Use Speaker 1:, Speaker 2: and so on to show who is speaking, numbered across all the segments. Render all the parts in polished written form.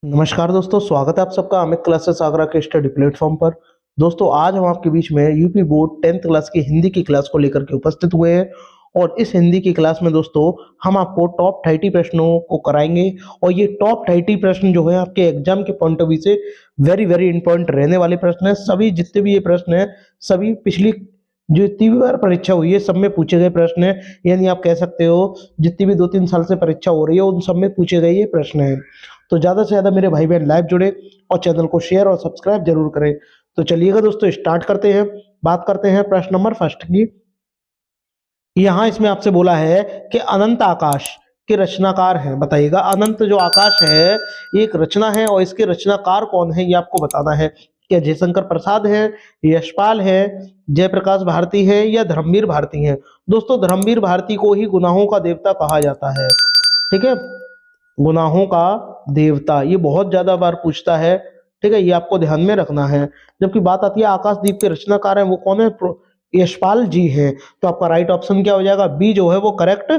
Speaker 1: नमस्कार दोस्तों, स्वागत है आप सबका अमित क्लासेस आगरा के स्टडी प्लेटफॉर्म पर। दोस्तों आज हम आपके बीच में यूपी बोर्ड 10th क्लास की हिंदी की क्लास को लेकर के उपस्थित हुए हैं और इस हिंदी की क्लास में दोस्तों हम आपको टॉप 30 प्रश्नों को कराएंगे और ये टॉप 30 प्रश्न जो है आपके एग्जाम के पॉइंट ऑफ व्यू से वेरी वेरी इंपॉर्टेंट रहने वाले प्रश्न है। सभी जितने भी ये प्रश्न है सभी पिछली जो जितनी भी बार परीक्षा हुई है सब में पूछे गए प्रश्न है, यानी आप कह सकते हो जितनी भी 2-3 साल से परीक्षा हो रही है उन सब में पूछे गए ये प्रश्न है। तो ज्यादा से ज्यादा मेरे भाई बहन लाइव जुड़े और चैनल को शेयर और सब्सक्राइब जरूर करें। तो चलिएगा दोस्तों स्टार्ट करते हैं। बात करते हैं प्रश्न नंबर फर्स्ट की। यहाँ इसमें आपसे बोला है कि अनंत आकाश के रचनाकार हैं, बताइएगा अनंत जो आकाश है ये एक रचना है और इसके रचनाकार कौन है ये आपको बताना है। क्या जयशंकर प्रसाद है, यशपाल है, जयप्रकाश भारती है या धर्मवीर भारती है। दोस्तों धर्मवीर भारती को ही गुनाहों का देवता कहा जाता है, ठीक है, गुनाहों का देवता, ये बहुत ज्यादा बार पूछता है, ठीक है, ये आपको ध्यान में रखना है। जबकि बात आती है आकाशदीप के रचनाकार हैं वो कौन है, यशपाल जी हैं। तो आपका राइट ऑप्शन क्या हो जाएगा, बी जो है वो करेक्ट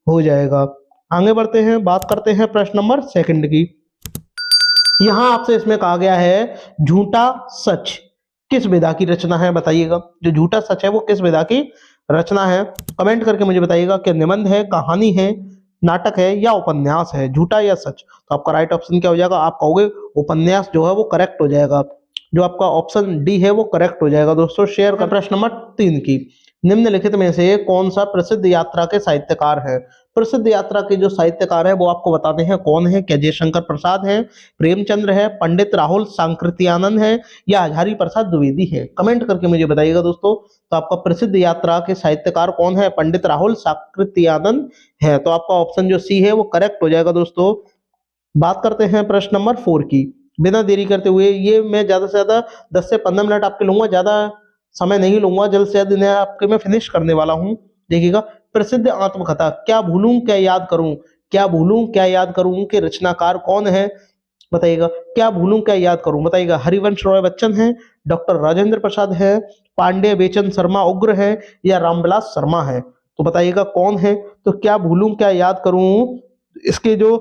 Speaker 1: हो जाएगा। आगे बढ़ते हैं, बात करते हैं प्रश्न नंबर सेकंड की। यहां आपसे इसमें कहा गया है झूठा सच किस विधा की रचना है, बताइएगा जो झूठा सच है वो किस विधा की रचना है। कमेंट करके मुझे बताइएगा क्या निबंध है, कहानी है, नाटक है या उपन्यास है, झूठा या सच। तो आपका राइट ऑप्शन क्या हो जाएगा, आप कहोगे उपन्यास जो है वो करेक्ट हो जाएगा, जो आपका ऑप्शन डी है वो करेक्ट हो जाएगा। दोस्तों शेयर कर प्रश्न नंबर 3 की। निम्नलिखित में से कौन सा प्रसिद्ध यात्रा के साहित्यकार है। प्रसिद्ध यात्रा के जो साहित्यकार है वो आपको बताते हैं कौन है। क्या जयशंकर प्रसाद है, प्रेमचंद्र है, पंडित राहुल सांकृत्यानंद है या हजारी प्रसाद द्विवेदी है। कमेंट करके मुझे बताइएगा दोस्तों। तो आपका प्रसिद्ध यात्रा के साहित्यकार कौन है, पंडित राहुल सांकृत्यानंद है। तो आपका ऑप्शन जो सी है वो करेक्ट हो जाएगा। दोस्तों बात करते हैं प्रश्न नंबर 4 की। बिना देरी करते हुए ये मैं ज्यादा से ज्यादा 10 से 15 मिनट आपके लूंगा, ज्यादा समय नहीं लूंगा, जल्द से जल्द इन्हें आपके मैं फिनिश करने वाला हूं। देखिएगा प्रसिद्ध आत्मकथा क्या भूलूं क्या याद करूं, क्या भूलूं क्या याद करूं के रचनाकार कौन है, बताइएगा क्या भूलूं क्या याद करूं। बताइएगा हरिवंश रॉय बच्चन है, डॉक्टर राजेंद्र प्रसाद है, पांडे बेचन शर्मा उग्र है या रामविलास शर्मा है। तो बताइएगा कौन है। तो क्या भूलूं क्या याद करूं इसके जो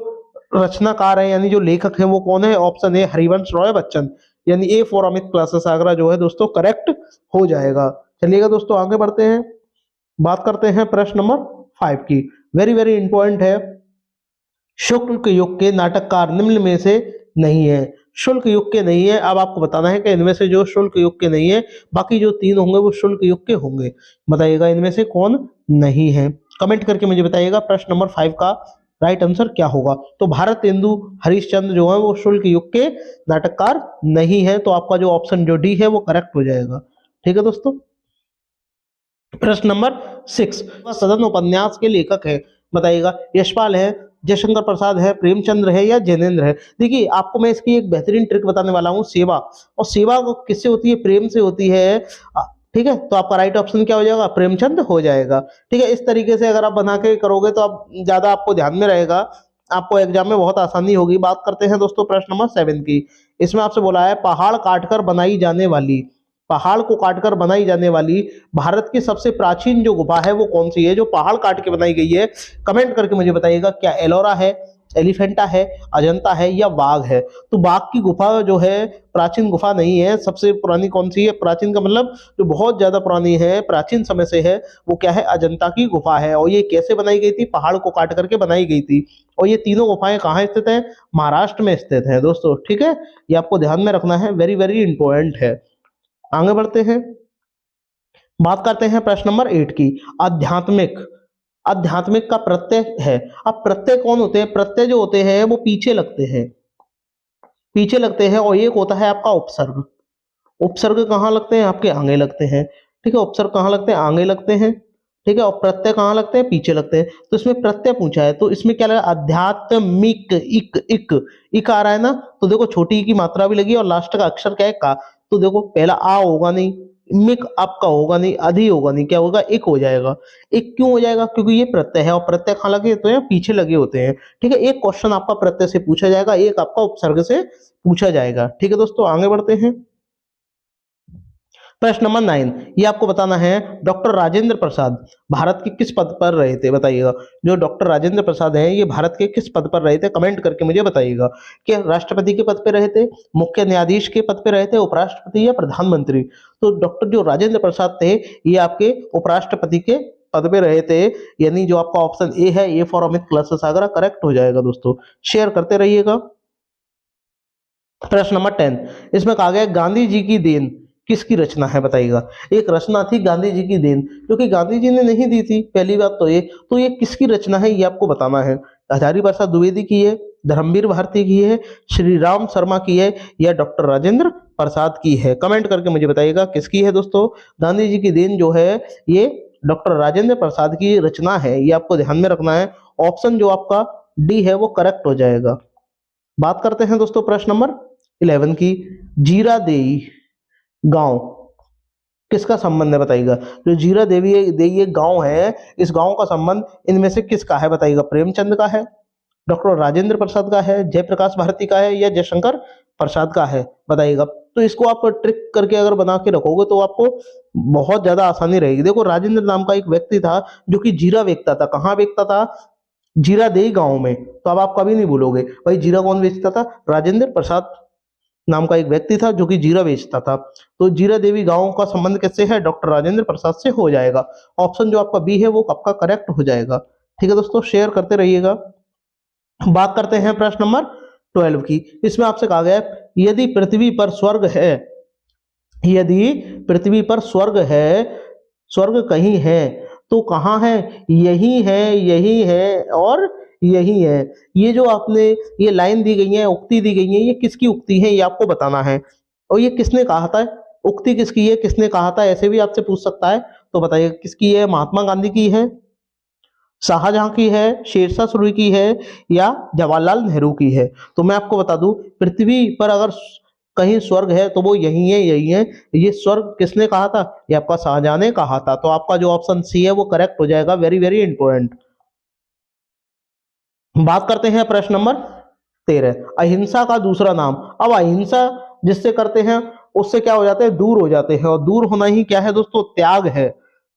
Speaker 1: रचनाकार है यानी जो लेखक है वो कौन है, ऑप्शन ए हरिवंश रॉय बच्चन, यानी A for Amit classes Agra जो है दोस्तों करेक्ट हो जाएगा। चलिएगा दोस्तों आगे बढ़ते हैं, बात करते हैं प्रश्न नंबर 5 की। वेरी वेरी इंपॉर्टेंट है। शुक्ल युग के नाटककार निम्न में से नहीं है। शुल्क युग के नहीं है, अब आपको बताना है कि इनमें से जो शुल्क युग के नहीं है बाकी जो 3 होंगे वो शुल्क युग के होंगे। बताइएगा इनमें से कौन नहीं है। कमेंट करके मुझे बताइएगा प्रश्न नंबर 5 का राइट आंसर क्या होगा। तो भारतेंदु हरिश्चंद्र जो है वो शुल्क युग के नाटककार नहीं है। तो आपका जो ऑप्शन जो डी है वो करेक्ट हो जाएगा। ठीक है दोस्तों, प्रश्न नंबर 6 सदन उपन्यास के लेखक है। बताइएगा यशपाल है, जयशंकर प्रसाद है, प्रेमचंद्र है या जैनेन्द्र है। देखिए आपको मैं इसकी एक बेहतरीन ट्रिक बताने वाला हूँ, सेवा, और सेवा किससे होती है, प्रेम से होती है। ठीक है, तो आपका राइट ऑप्शन क्या हो जाएगा, प्रेमचंद हो जाएगा। ठीक है, इस तरीके से अगर आप बना के करोगे तो आप ज्यादा आपको ध्यान में रहेगा, आपको एग्जाम में बहुत आसानी होगी। बात करते हैं दोस्तों प्रश्न नंबर 7 की। इसमें आपसे बोला है पहाड़ काटकर बनाई जाने वाली, पहाड़ को काटकर बनाई जाने वाली भारत की सबसे प्राचीन जो गुफा है वो कौन सी है, जो पहाड़ काट के बनाई गई है। कमेंट करके मुझे बताइएगा क्या एलोरा है, एलिफेंटा है, अजंता है या बाघ है। तो बाघ की गुफा जो है प्राचीन गुफा नहीं है, सबसे पुरानी कौन सी है, प्राचीन का मतलब जो बहुत ज्यादा पुरानी है, प्राचीन समय से है, वो क्या है, अजंता की गुफा है। और ये कैसे बनाई गई थी, पहाड़ को काट करके बनाई गई थी। और ये तीनों गुफाएं कहाँ स्थित है, महाराष्ट्र में स्थित है दोस्तों। ठीक है, ये आपको ध्यान में रखना है, वेरी वेरी इंपॉर्टेंट है। आगे बढ़ते हैं, बात करते हैं प्रश्न नंबर 8 की। आध्यात्मिक, आध्यात्मिक का प्रत्यय है। अब प्रत्यय कौन होते हैं, प्रत्यय जो होते हैं वो पीछे लगते हैं, पीछे लगते हैं। और एक होता है आपका उपसर्ग, उपसर्ग कहाँ लगते हैं, आपके आगे लगते हैं। ठीक है, उपसर्ग कहाँ लगते हैं, आगे लगते हैं। ठीक है, और प्रत्यय कहाँ लगते हैं, पीछे लगते हैं। तो इसमें प्रत्यय पूछा है तो इसमें क्या लगा, आध्यात्मिक, इक इक इक आ रहा है ना, तो देखो छोटी की मात्रा भी लगी और लास्ट का अक्षर क्या है, का। तो देखो पहला आ होगा नहीं, मिक आपका होगा नहीं, अधि होगा नहीं, क्या होगा, एक हो जाएगा। एक क्यों हो जाएगा, क्योंकि ये प्रत्यय है और प्रत्यय कहाँ लगे होते हैं, पीछे लगे होते हैं। ठीक है, एक क्वेश्चन आपका प्रत्यय से पूछा जाएगा, एक आपका उपसर्ग से पूछा जाएगा। ठीक है दोस्तों आगे बढ़ते हैं, प्रश्न नंबर 9, ये आपको बताना है डॉक्टर राजेंद्र प्रसाद भारत के किस पद पर रहे थे, बताइएगा। जो डॉक्टर राजेंद्र प्रसाद हैं ये भारत के किस पद पर रहे थे, कमेंट करके मुझे बताइएगा। कि राष्ट्रपति के पद पे रहे थे, मुख्य न्यायाधीश के पद पे रहे थे, उपराष्ट्रपति या प्रधानमंत्री। तो डॉक्टर जो राजेंद्र प्रसाद थे ये आपके उपराष्ट्रपति के पद पे रहे थे, यानी जो आपका ऑप्शन ए है, A for Amit classes Agra, correct हो जाएगा दोस्तों। शेयर करते रहिएगा। प्रश्न नंबर 10, इसमें कहा गया गांधी जी की देन किसकी रचना है, बताइएगा। एक रचना थी गांधी जी की देन, क्योंकि गांधी जी ने नहीं दी थी, पहली बात तो ये किसकी रचना है ये आपको बताना है। हजारी प्रसाद द्विवेदी की है, धर्मवीर भारती की है, श्री राम शर्मा की है, या डॉक्टर राजेंद्र प्रसाद की है। कमेंट करके मुझे बताइएगा किसकी है दोस्तों। गांधी जी की देन जो है ये डॉक्टर राजेंद्र प्रसाद की रचना है, ये आपको ध्यान में रखना है। ऑप्शन जो आपका डी है वो करेक्ट हो जाएगा। बात करते हैं दोस्तों प्रश्न नंबर 11 की। जीरादेई गांव किसका संबंध है, बताइएगा। जो जीरा देई एक गांव है, इस गांव का संबंध इनमें से किसका है, बताइएगा। प्रेमचंद का है, डॉक्टर राजेंद्र प्रसाद का है, जयप्रकाश भारती का है, या जयशंकर प्रसाद का है, बताइएगा। तो इसको आप ट्रिक करके अगर बना के रखोगे तो आपको बहुत ज्यादा आसानी रहेगी। देखो, राजेंद्र नाम का एक व्यक्ति था जो कि जीरा बेचता था। कहाँ बेचता था? जीरादेई गांव में। तो अब आप कभी नहीं भूलोगे भाई, जीरा कौन बेचता था? राजेंद्र प्रसाद नाम का एक व्यक्ति था जो कि जीरा बेचता था। तो जीरा देवी गांव का संबंध किससे है? डॉक्टर राजेंद्र प्रसाद से हो जाएगा। ऑप्शन जो आपका बी है वो आपका करेक्ट हो जाएगा। ठीक है दोस्तों, शेयर करते रहिएगा। बात करते हैं प्रश्न नंबर 12 की। इसमें आपसे कहा गया है यदि पृथ्वी पर स्वर्ग है, यदि पृथ्वी पर स्वर्ग है, स्वर्ग कहीं है तो कहाँ है? यही है, यही है और यही है। ये जो आपने ये लाइन दी गई है, उक्ति दी गई है, ये किसकी उक्ति है ये आपको बताना है। और ये किसने कहा था? उक्ति किसकी है, किसने कहा था, ऐसे भी आपसे पूछ सकता है। तो बताइए किसकी है? महात्मा गांधी की है, शाहजहां की है, शेरशाह सूरी की है, या जवाहरलाल नेहरू की है। तो मैं आपको बता दूं, पृथ्वी पर अगर कहीं स्वर्ग है तो वो यही है, यही है। ये स्वर्ग किसने कहा था? ये आपका शाहजहां ने कहा था। तो आपका जो ऑप्शन सी है वो करेक्ट हो जाएगा। Very very important. बात करते हैं प्रश्न नंबर 13, अहिंसा का दूसरा नाम। अब अहिंसा जिससे करते हैं उससे क्या हो जाते हैं? दूर हो जाते हैं। और दूर होना ही क्या है दोस्तों? त्याग है।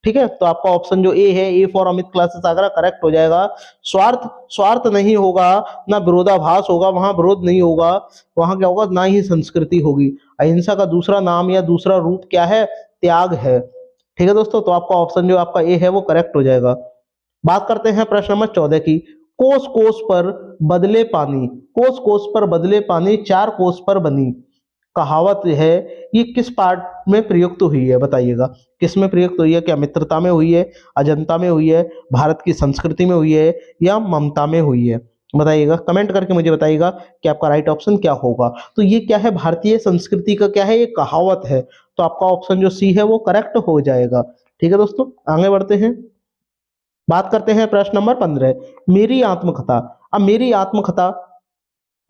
Speaker 1: ठीक है, तो आपका ऑप्शन जो ए है, A for Amit classes Agra, correct हो जाएगा। स्वार्थ, स्वार्थ नहीं होगा, ना विरोधाभास होगा, वहां विरोध नहीं होगा, वहां क्या होगा? ना ही संस्कृति होगी। अहिंसा का दूसरा नाम या दूसरा रूप क्या है? त्याग है। ठीक है दोस्तों, तो आपका ऑप्शन जो आपका ए है वो करेक्ट हो जाएगा। बात करते हैं प्रश्न नंबर 14 की। कोस कोस पर बदले पानी, कोस कोस पर बदले पानी, चार कोस पर बनी कहावत है, ये किस पाठ में प्रयुक्त हुई है, बताइएगा। किस में प्रयुक्त हुई है? क्या मित्रता में हुई है, अजंता में हुई है, भारत की संस्कृति में हुई है, या ममता में हुई है? बताइएगा, कमेंट करके मुझे बताइएगा कि आपका राइट ऑप्शन क्या होगा। तो ये क्या है? भारतीय संस्कृति का क्या है? ये कहावत है। तो आपका ऑप्शन जो सी है वो करेक्ट हो जाएगा। ठीक है दोस्तों, आगे बढ़ते हैं। बात करते हैं प्रश्न नंबर 15, मेरी आत्मकथा। अब मेरी आत्मकथा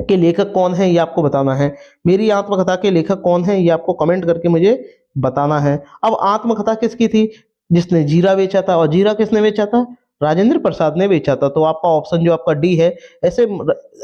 Speaker 1: के लेखक कौन है ये आपको बताना है। मेरी आत्मकथा के लेखक कौन है ये आपको कमेंट करके मुझे बताना है। अब आत्मकथा किसकी थी? जिसने जीरा बेचा था। और जीरा किसने बेचा था? राजेंद्र प्रसाद ने बेचा था। तो आपका ऑप्शन जो आपका डी है। ऐसे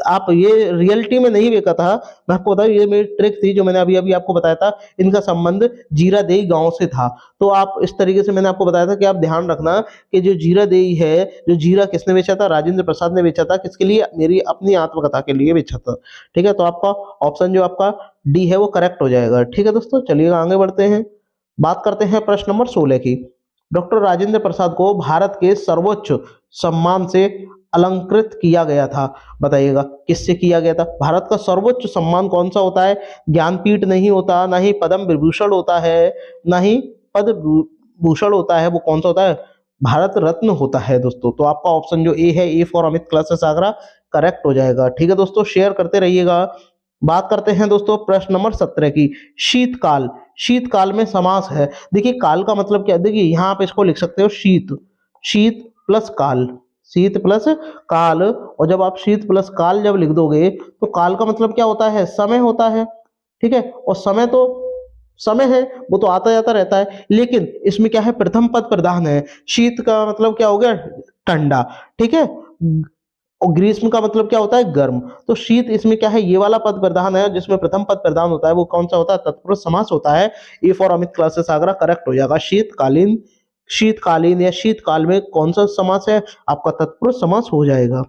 Speaker 1: आप ये रियलिटी में नहीं बेचा था, मैं आपको बताऊं, ये मेरी ट्रिक थी जो मैंने अभी अभी आपको बताया था। इनका संबंध जीरादेई गांव से था। तो आप इस तरीके से मैंने आपको बताया था कि आप ध्यान रखना कि जो जीरादेई है, जो जीरा किसने बेचा था? राजेंद्र प्रसाद ने बेचा था। किसके लिए? मेरी अपनी आत्मकथा के लिए बेचा था। ठीक है, तो आपका ऑप्शन जो आपका डी है वो करेक्ट हो जाएगा। ठीक है दोस्तों, चलिए आगे बढ़ते हैं। बात करते हैं प्रश्न नंबर 16 की। डॉक्टर राजेंद्र प्रसाद को भारत के सर्वोच्च सम्मान से अलंकृत किया गया था, बताइएगा। किससे किया गया था? भारत का सर्वोच्च सम्मान कौन सा होता है? ज्ञानपीठ नहीं होता, ना ही पद्म विभूषण होता है, ना ही पद्म भूषण होता है। वो कौन सा होता है? भारत रत्न होता है दोस्तों। तो आपका ऑप्शन जो ए है, A for Amit classes Agra, correct हो जाएगा। ठीक है दोस्तों, शेयर करते रहिएगा। बात करते हैं दोस्तों प्रश्न नंबर 17 की। शीतकाल, शीतकाल में समास है। देखिए, काल का मतलब क्या है? देखिए यहाँ आप इसको लिख सकते हो शीत, शीत प्लस काल, शीत प्लस काल। और जब आप शीत प्लस काल जब लिख दोगे तो काल का मतलब क्या होता है? समय होता है। ठीक है, और समय तो समय है, वो तो आता जाता रहता है। लेकिन इसमें क्या है? प्रथम पद प्रधान है। शीत का मतलब क्या हो गया? ठंडा। ठीक है, और ग्रीष्म का मतलब क्या होता है, गर्म। तो शीत इसमें क्या है, ये वाला पद प्रधान है, जिसमें प्रथम पद प्रधान होता है वो कौन सा होता है, तत्पुरुष समास होता है। A for Amit classes Agra correct हो जाएगा। शीतकालीन, शीतकालीन या शीतकाल में कौन सा समास है, आपका तत्पुरुष समास हो जाएगा।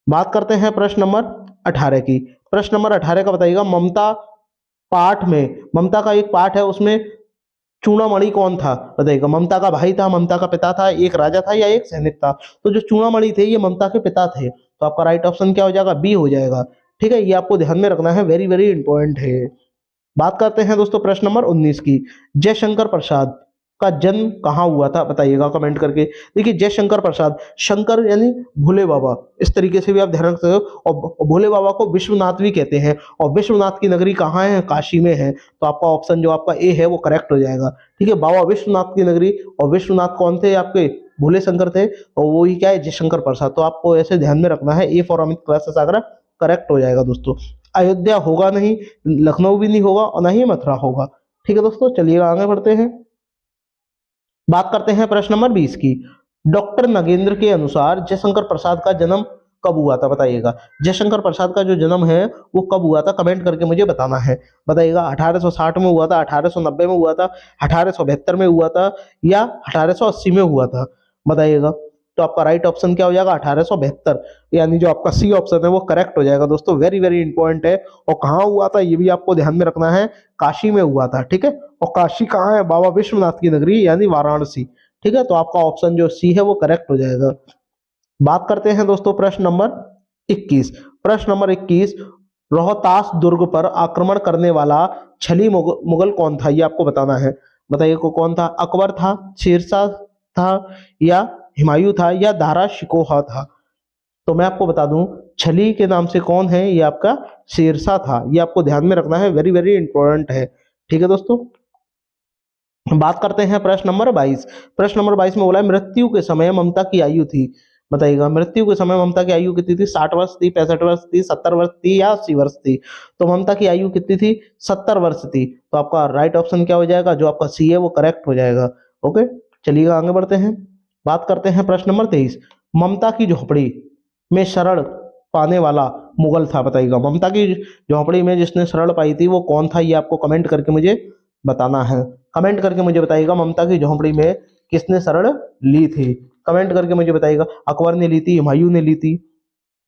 Speaker 1: बात करते हैं प्रश्न नंबर 18 की। प्रश्न नंबर 18 का बताइएगा, ममता पाठ में, ममता का एक पाठ है, उसमें चूड़ामणि कौन था, बताइएगा। ममता का भाई था, ममता का पिता था, एक राजा था या एक सैनिक था। तो जो चूड़ामणि थे ये ममता के पिता थे, तो आपका राइट ऑप्शन क्या हो जाएगा, बी हो जाएगा। ठीक है, ये आपको ध्यान में रखना है, वेरी वेरी इंपॉर्टेंट है। बात करते हैं दोस्तों प्रश्न नंबर 19 की। जयशंकर प्रसाद का जन्म कहाँ हुआ था, बताइएगा कमेंट करके। देखिए जयशंकर प्रसाद, शंकर यानी भोले बाबा, इस तरीके से भी आप ध्यान रख सकते हो। और भोले बाबा को विश्वनाथ भी कहते हैं, और विश्वनाथ की नगरी कहाँ है, काशी में है। तो आपका ऑप्शन जो आपका ए है वो करेक्ट हो जाएगा। ठीक है, बाबा विश्वनाथ की नगरी, और विश्वनाथ कौन थे, आपके भोले शंकर थे, और वो ही क्या है, जयशंकर प्रसाद। तो आपको ऐसे ध्यान में रखना है, A for Amit classes Agra correct हो जाएगा दोस्तों। अयोध्या होगा नहीं, लखनऊ भी नहीं होगा, और ना ही मथुरा होगा। ठीक है दोस्तों, चलिएगा आगे बढ़ते हैं। बात करते हैं प्रश्न नंबर 20 की। डॉक्टर नगेंद्र के अनुसार जयशंकर प्रसाद का जन्म कब हुआ था, बताइएगा। जयशंकर प्रसाद का जो जन्म है वो कब हुआ था, कमेंट करके मुझे बताना है, बताइएगा। 1860 में हुआ था, 1890 में हुआ था, 1872 में हुआ था, या 1880 में हुआ था, बताइएगा। तो आपका राइट ऑप्शन क्या हो जाएगा, 1872, यानी जो आपका सी ऑप्शन है वो करेक्ट हो जाएगा दोस्तों। वेरी वेरी इंपॉर्टेंट है। और कहाँ हुआ था ये भी आपको ध्यान में रखना है, काशी में हुआ था। ठीक है, और काशी कहाँ है, बाबा विश्वनाथ की नगरी यानी वाराणसी। ठीक है, तो आपका ऑप्शन जो सी है वो करेक्ट हो जाएगा। बात करते हैं दोस्तों प्रश्न नंबर 21। प्रश्न नंबर 21, रोहतास दुर्ग पर आक्रमण करने वाला छली मुगल कौन था, ये आपको बताना है, बताइए को कौन था। अकबर था, शेरशाह था, या हुमायूं था, या दारा शिकोह था। तो मैं आपको बता दूं, छली के नाम से कौन है, ये आपका शेरशाह था। ये आपको ध्यान में रखना है, वेरी वेरी इंपॉर्टेंट है। ठीक है दोस्तों, बात करते हैं प्रश्न नंबर 22। प्रश्न नंबर 22 में बोला है, मृत्यु के समय ममता की आयु थी, बताइएगा। मृत्यु के समय ममता की आयु कितनी थी, 60 वर्ष थी, 65 वर्ष थी, 70 वर्ष थी, या 80 वर्ष थी। तो ममता की आयु कितनी थी, 70 वर्ष थी। तो आपका राइट ऑप्शन क्या हो जाएगा, जो आपका सी है वो करेक्ट हो जाएगा। ओके, चलिएगा आगे बढ़ते हैं। बात करते हैं प्रश्न नंबर 23। ममता की झोपड़ी में शरण पाने वाला मुगल था, बताइएगा। ममता की झोपड़ी में जिसने शरण पाई थी वो कौन था, ये आपको कमेंट करके मुझे बताना है। कमेंट करके मुझे बताइएगा, ममता की झोपड़ी में किसने शरण ली थी, कमेंट करके मुझे बताइएगा। अकबर ने ली थी, हुमायूं ने ली थी,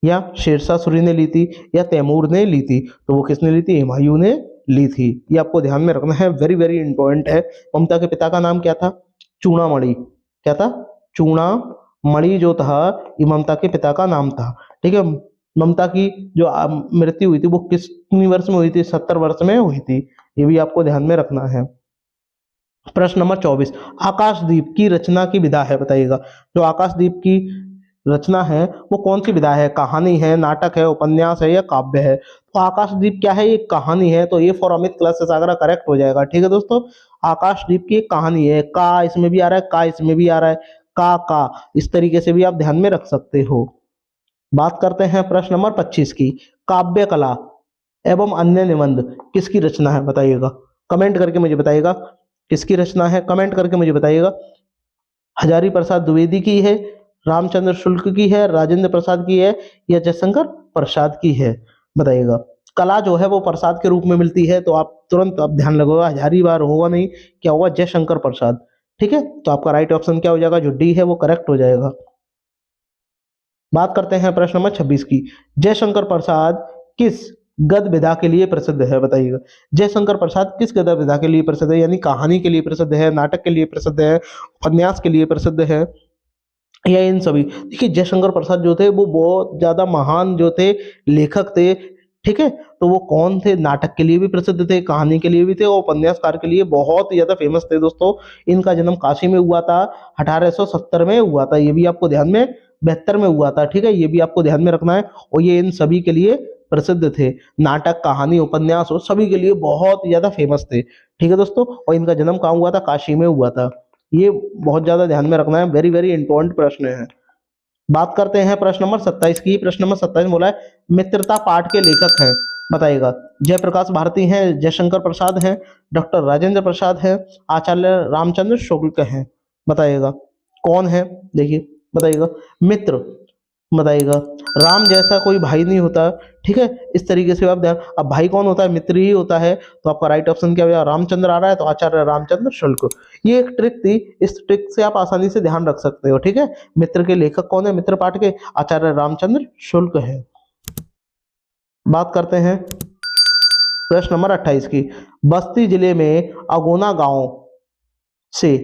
Speaker 1: या शेरशाह सूरी ने ली थी, या तैमूर ने ली थी। तो वो किसने ली थी, हुमायूं ने ली थी। ये आपको ध्यान में रखना है, वेरी वेरी इंपॉर्टेंट है। ममता के पिता का नाम क्या था, चूड़ामणि। क्या था, चूड़ामणि जो था ये ममता के पिता का नाम था। ठीक है, ममता की जो मृत्यु हुई थी वो कितनी वर्ष में हुई थी, 70 वर्ष में हुई थी। ये भी आपको ध्यान में रखना है। प्रश्न नंबर 24, आकाशदीप की रचना की विधा है, बताइएगा। जो आकाशदीप की रचना है वो कौन सी विधा है, कहानी है, नाटक है, उपन्यास है, या काव्य है। तो आकाशदीप क्या है, एक कहानी है। तो A for Amit classes Agra correct हो जाएगा। ठीक है दोस्तों, आकाशदीप की एक कहानी है। का इसमें भी आ रहा है, का इसमें भी आ रहा है, का इस तरीके से भी आप ध्यान में रख सकते हो। बात करते हैं प्रश्न नंबर 25 की। काव्य कला एवं अन्य निबंध किसकी रचना है, बताइएगा। कमेंट करके मुझे बताइएगा किसकी रचना है, कमेंट करके मुझे बताइएगा। हजारी प्रसाद द्विवेदी की है, रामचंद्र शुक्ल की है, राजेंद्र प्रसाद की है, या जयशंकर प्रसाद की है, बताइएगा। कला जो है वो प्रसाद के रूप में मिलती है, तो आप तुरंत आप ध्यान लगेगा, हजारी बार होगा नहीं, क्या होगा, जयशंकर प्रसाद। ठीक है, तो आपका राइट ऑप्शन क्या हो जाएगा, जो डी है वो करेक्ट हो जाएगा। बात करते हैं प्रश्न नंबर 26 की। जयशंकर प्रसाद किस गद विधा के लिए प्रसिद्ध है, बताइएगा। जयशंकर प्रसाद किस गद विधा के लिए प्रसिद्ध है, यानी कहानी के लिए प्रसिद्ध है, नाटक के लिए प्रसिद्ध है, उपन्यास के लिए प्रसिद्ध है, या इन सभी। देखिए जयशंकर प्रसाद जो थे वो बहुत ज्यादा महान जो थे लेखक थे। ठीक है, तो वो कौन थे, नाटक के लिए भी प्रसिद्ध थे, कहानी के लिए भी थे, और उपन्यासकार के लिए बहुत ही ज्यादा फेमस थे दोस्तों। इनका जन्म काशी में हुआ था, 1870 में हुआ था, ये भी आपको ध्यान में, 72 में हुआ था। ठीक है, ये भी आपको ध्यान में रखना है। और ये इन सभी के लिए प्रसिद्ध थे, नाटक, कहानी, उपन्यास और सभी के लिए बहुत ज्यादा फेमस थे। ठीक है दोस्तों, और इनका जन्म कहाँ हुआ था, काशी में हुआ था। ये बहुत ज्यादा ध्यान में रखना है, वेरी वेरी इंपॉर्टेंट प्रश्न है। बात करते हैं प्रश्न नंबर 27 की। प्रश्न नंबर 27 में बोला है, मित्रता पाठ के लेखक हैं, बताइएगा। जयप्रकाश भारती हैं, जयशंकर प्रसाद हैं, डॉक्टर राजेंद्र प्रसाद हैं, आचार्य रामचंद्र शुक्ल हैं, बताइएगा कौन है। देखिए बताइएगा, मित्र, बताइएगा। राम जैसा कोई भाई नहीं होता, ठीक है। इस तरीके से आप ध्यान, अब भाई कौन होता है, मित्र ही होता है, तो आपका राइट ऑप्शन क्या हो जाएगा, रामचंद्र आ रहा है तो आचार्य रामचंद्र शुक्ल। ये एक ट्रिक थी, इस ट्रिक से आप आसानी से ध्यान रख सकते हो, ठीक है। मित्र के लेखक कौन है, मित्र पाठ के आचार्य रामचंद्र शुक्ल है। बात करते हैं प्रश्न नंबर 28 की। बस्ती जिले में अगोना गांव से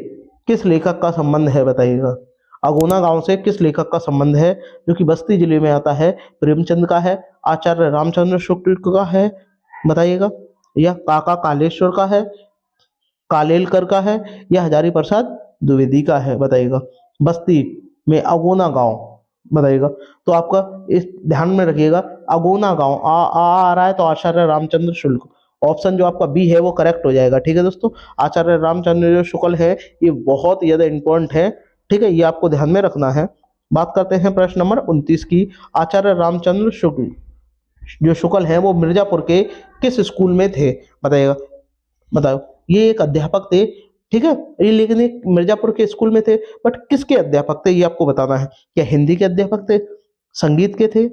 Speaker 1: किस लेखक का संबंध है, बताइएगा। अगोना गांव से किस लेखक का संबंध है जो कि बस्ती जिले में आता है, प्रेमचंद का है, आचार्य रामचंद्र शुक्ल का है, बताइएगा, या काका कालेश्वर का है, कालेलकर का है, या हजारी प्रसाद द्विवेदी का है, बताइएगा। बस्ती में अगोना गांव, बताइएगा। तो आपका इस ध्यान में रखिएगा, अगोना गांव आ रहा है तो आचार्य रामचंद्र शुक्ल, ऑप्शन जो आपका बी है वो करेक्ट हो जाएगा, ठीक है दोस्तों। आचार्य रामचंद्र जो शुक्ल है ये बहुत ज्यादा इंपॉर्टेंट है, ठीक है, ये आपको ध्यान में रखना है। बात करते हैं प्रश्न नंबर 29 की। आचार्य रामचंद्र शुक्ल जो शुक्ल है वो मिर्जापुर के किस स्कूल में थे, बताइएगा। बताओ, ये एक अध्यापक थे, ठीक है, ये लेकिन एक मिर्जापुर के स्कूल में थे, बट किसके अध्यापक थे ये आपको बताना है। क्या हिंदी के अध्यापक थे, संगीत के थे,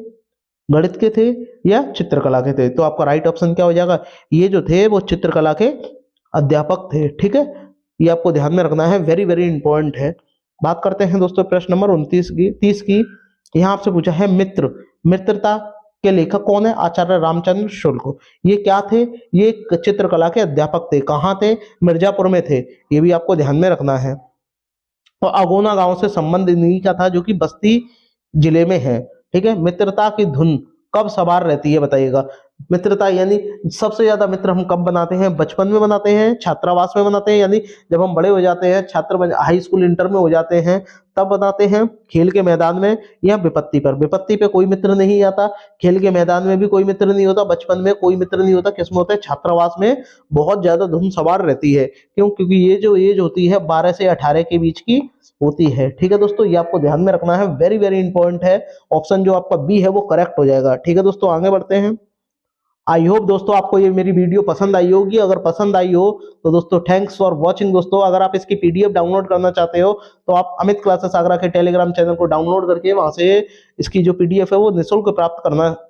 Speaker 1: गणित के थे, या चित्रकला के थे। तो आपका राइट ऑप्शन क्या हो जाएगा, ये जो थे वो चित्रकला के अध्यापक थे, ठीक है, ये आपको ध्यान में रखना है, वेरी वेरी इंपॉर्टेंट है। बात करते हैं दोस्तों प्रश्न नंबर 29 की 30 की। यहाँ आपसे पूछा है मित्र, मित्रता के लेखक कौन है, आचार्य रामचंद्र शुक्ल। ये क्या थे, ये एक चित्रकला के अध्यापक थे, कहाँ थे, मिर्जापुर में थे, ये भी आपको ध्यान में रखना है। और अगोना गांव से संबंध इन्हीं का था जो कि बस्ती जिले में है, ठीक है। मित्रता की धुन कब सवार रहती है, बताइएगा। मित्रता यानी सबसे ज्यादा मित्र हम कब बनाते हैं, बचपन में बनाते हैं, छात्रावास में बनाते हैं, यानी जब हम बड़े हो जाते हैं, हाई स्कूल इंटर में हो जाते हैं तब बनाते हैं, खेल के मैदान में, या विपत्ति पर। विपत्ति पे कोई मित्र नहीं आता, खेल के मैदान में भी कोई मित्र नहीं होता, बचपन में कोई मित्र नहीं होता, किसमें होता है, छात्रावास में बहुत ज्यादा धुन सवार रहती है। क्यों, क्योंकि ये जो एज होती है 12 से 18 के बीच की होती है, ठीक है दोस्तों, ये आपको ध्यान में रखना है, वेरी वेरी इंपॉर्टेंट है। ऑप्शन जो आपका बी है वो करेक्ट हो जाएगा, ठीक है दोस्तों। आगे बढ़ते हैं। आई होप दोस्तों आपको ये मेरी वीडियो पसंद आई होगी, अगर पसंद आई हो तो दोस्तों थैंक्स फॉर वॉचिंग। दोस्तों अगर आप इसकी पीडीएफ डाउनलोड करना चाहते हो तो आप अमित क्लासेस आगरा के टेलीग्राम चैनल को डाउनलोड करके वहां से इसकी जो पीडीएफ है वो निःशुल्क प्राप्त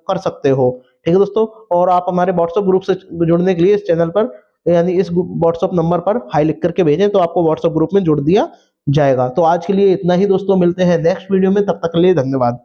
Speaker 1: कर सकते हो, ठीक है दोस्तों। और आप हमारे व्हाट्सएप ग्रुप से जुड़ने के लिए इस चैनल पर यानी इस व्हाट्सएप नंबर पर हाई लिख करके भेजें तो आपको व्हाट्सएप ग्रुप में जोड़ दिया जाएगा। तो आज के लिए इतना ही दोस्तों, मिलते हैं नेक्स्ट वीडियो में, तब तक के लिए धन्यवाद।